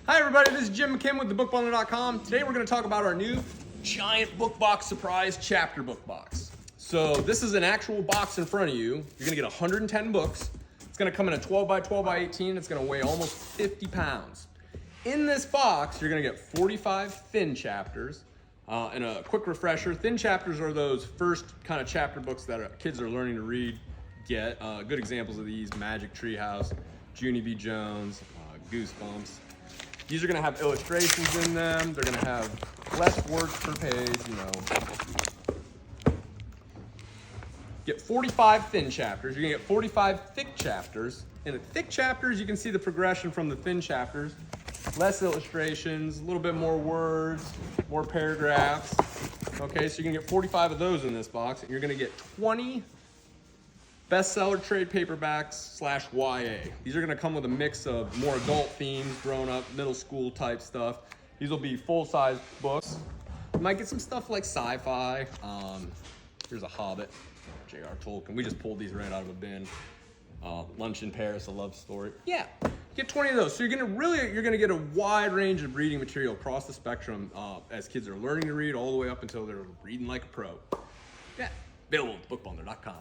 Hi everybody, this is Jim McKim with thebookbundler.com. Today we're going to talk about our new giant book box surprise chapter book box. So this is an actual box in front of you. You're going to get 110 books. It's going to come in a 12 by 12 by 18. It's going to weigh almost 50 pounds. In this box, you're going to get 45 thin chapters. And a quick refresher, thin chapters are those first kind of chapter books that kids are learning to read. Get good examples of these: Magic Treehouse, Junie B. Jones, Goosebumps. These are going to have illustrations in them. They're going to have less words per page, Get 45 thin chapters. You're going to get 45 thick chapters. In the thick chapters, you can see the progression from the thin chapters. Less illustrations, a little bit more words, more paragraphs. Okay, so you're going to get 45 of those in this box. And you're going to get 20 bestseller trade paperbacks / YA. These are going to come with a mix of more adult themes, grown up, middle school type stuff. These will be full-size books. You might get some stuff like sci-fi. Here's a Hobbit, J.R. Tolkien. We just pulled these right out of a bin. Lunch in Paris, a love story. Yeah, get 20 of those. So you're gonna get a wide range of reading material across the spectrum as kids are learning to read all the way up until they're reading like a pro. Yeah, build bookbundler.com.